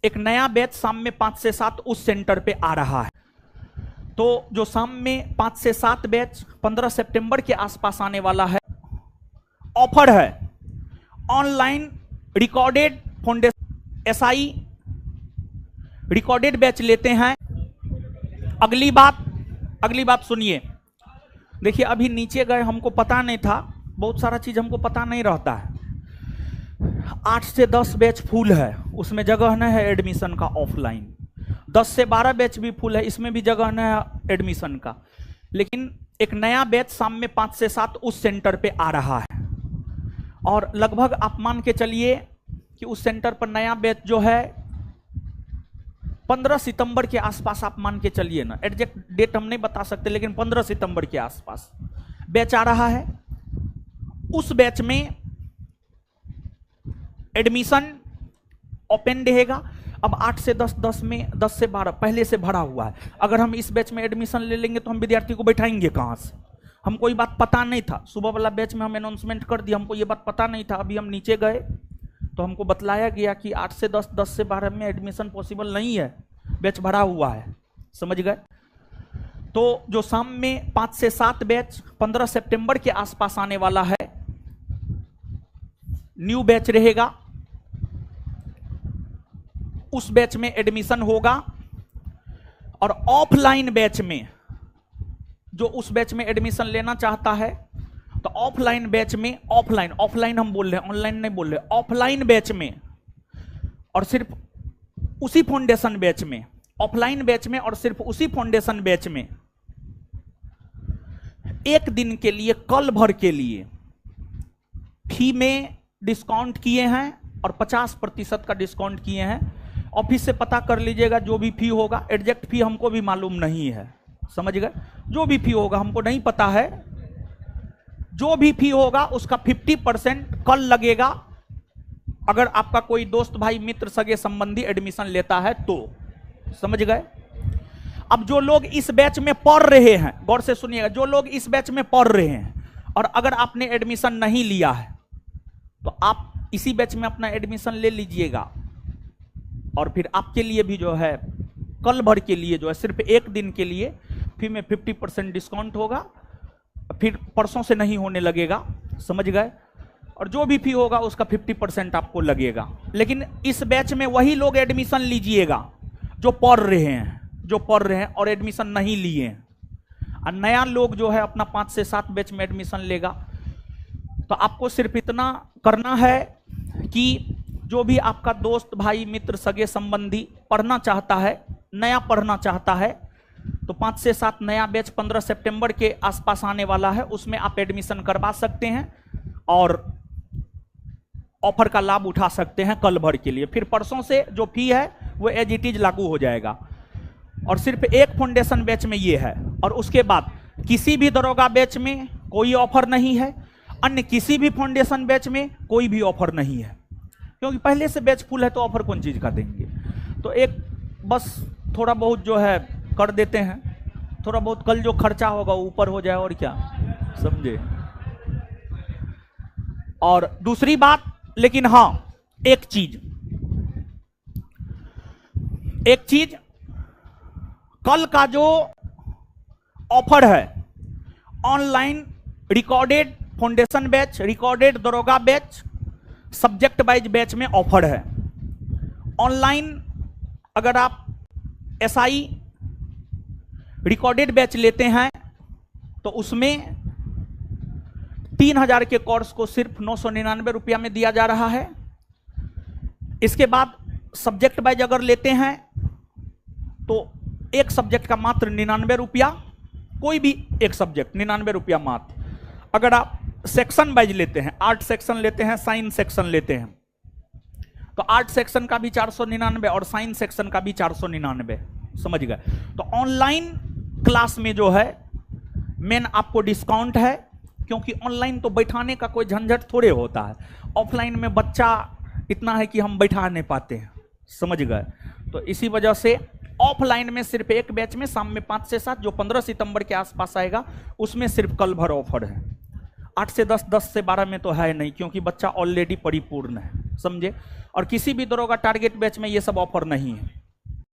एक नया बैच शाम में 5 से 7 उस सेंटर पे आ रहा है। तो जो शाम में 5 से 7 बैच 15 सितंबर के आसपास आने वाला है, ऑफर है online recorded foundation SI recorded batch लेते हैं। अगली बात सुनिए, देखिए अभी नीचे गए, हमको पता नहीं था, बहुत सारा चीज हमको पता नहीं रहता है। 8 से 10 बैच फुल है, उसमें जगह नहीं है एडमिशन का ऑफलाइन। 10 से 12 बैच भी फुल है, इसमें भी जगह नहीं है एडमिशन का। लेकिन एक नया बैच शाम में 5 से 7 उस सेंटर पे आ रहा है, और लगभग आप मान के चलिए कि उस सेंटर पर नया बैच जो है 15 सितंबर के आसपास आप मान के चलिए ना, एग्जैक्ट डेट हम नहीं बता सकते, लेकिन 15 सितंबर के आसपास बैच आ रहा है। उस बैच में एडमिशन ओपन रहेगा। अब 8 से 10, 10 से 12 पहले से भरा हुआ है। अगर हम इस बैच में एडमिशन ले लेंगे तो हम विद्यार्थी को बैठाएंगे कहां से? हमको ये बात पता नहीं था। सुबह वाला बैच में हम अनाउंसमेंट कर दिया, हमको ये बात पता नहीं था। अभी हम नीचे गए तो हमको बतलाया गया कि 8 से 10, 10 से 12 में एडमिशन पॉसिबल नहीं है, बैच भरा हुआ है। समझ गए? तो जो शाम में 5 से 7 बैच 15 सितंबर के आसपास आने वाला है, न्यू बैच रहेगा। उस बैच में एडमिशन होगा। और ऑफलाइन बैच में, जो उस बैच में एडमिशन लेना चाहता है, तो ऑफलाइन बैच में, ऑफलाइन हम बोल रहे हैं, ऑनलाइन नहीं बोल रहे, ऑफलाइन बैच में और सिर्फ उसी फाउंडेशन बैच में, ऑफलाइन बैच में और सिर्फ उसी फाउंडेशन बैच में एक दिन के लिए, कल भर के लिए फी में डिस्काउंट किए हैं और 50% का डिस्काउंट किए हैं। ऑफिस से पता कर लीजिएगा जो भी फी होगा। एग्जैक्ट फी हमको भी मालूम नहीं है, समझ गए? जो भी फी होगा हमको नहीं पता है। जो भी फी होगा उसका 50% कल लगेगा, अगर आपका कोई दोस्त भाई मित्र सगे संबंधी एडमिशन लेता है तो। समझ गए? अब जो लोग इस बैच में पढ़ रहे हैं, गौर से सुनिएगा, जो लोग इस बैच में पढ़ रहे हैं और अगर आपने एडमिशन नहीं लिया है तो आप इसी बैच में अपना एडमिशन ले लीजिएगा। और फिर आपके लिए भी जो है कल भर के लिए जो है सिर्फ एक दिन के लिए फी में 50% डिस्काउंट होगा, फिर परसों से नहीं होने लगेगा। समझ गए? और जो भी फी होगा उसका 50% आपको लगेगा। लेकिन इस बैच में वही लोग एडमिशन लीजिएगा जो पढ़ रहे हैं और एडमिशन नहीं लिए हैं। और नया लोग जो है अपना 5 से 7 बैच में एडमिशन लेगा। तो आपको सिर्फ इतना करना है कि जो भी आपका दोस्त भाई मित्र सगे संबंधी पढ़ना चाहता है, नया पढ़ना चाहता है, तो 5 से 7 नया बैच 15 सितंबर के आसपास आने वाला है, उसमें आप एडमिशन करवा सकते हैं और ऑफर का लाभ उठा सकते हैं कल भर के लिए। फिर परसों से जो फी है वो एज इट इज लागू हो जाएगा। और सिर्फ एक फाउंडेशन बैच में ये है, और उसके बाद किसी भी दरोगा बैच में कोई ऑफर नहीं है, अन्य किसी भी फाउंडेशन बैच में कोई भी ऑफर नहीं है, क्योंकि पहले से बैच फुल है तो ऑफर कौन चीज का देंगे। तो एक बस थोड़ा बहुत जो है कर देते हैं, थोड़ा बहुत कल जो खर्चा होगा ऊपर हो जाए, और क्या, समझे? और दूसरी बात, लेकिन हाँ एक चीज कल का जो ऑफर है online recorded foundation batch, recorded दरोगा बैच, सब्जेक्ट वाइज बैच में ऑफर है। ऑनलाइन अगर आप एसआई रिकॉर्डेड बैच लेते हैं तो उसमें 3000 के कोर्स को सिर्फ 999 रुपया में दिया जा रहा है। इसके बाद सब्जेक्ट वाइज अगर लेते हैं तो एक सब्जेक्ट का मात्र 99 रुपया, कोई भी एक सब्जेक्ट 99 रुपया मात्र। अगर आप सेक्शन वाइज लेते हैं, आर्ट सेक्शन लेते हैं, साइंस सेक्शन लेते हैं, तो आर्ट सेक्शन का भी 499 और साइंस सेक्शन का भी 499। समझ गए? तो ऑनलाइन क्लास में जो है मेन आपको डिस्काउंट है, क्योंकि ऑनलाइन तो बैठाने का कोई झंझट थोड़े होता है। ऑफलाइन में बच्चा इतना है कि हम बैठा नहीं पाते हैं। समझ गए? तो इसी वजह से ऑफलाइन में सिर्फ एक बैच में शाम में 5 से 7 जो 15 सितंबर के आसपास आएगा, उसमें सिर्फ कल भर ऑफर है। 8 से 10, 10 से 12 में तो है नहीं, क्योंकि बच्चा ऑलरेडी परिपूर्ण है। समझे। और किसी भी दरोगा टारगेट बैच में ये सब ऑफर नहीं है।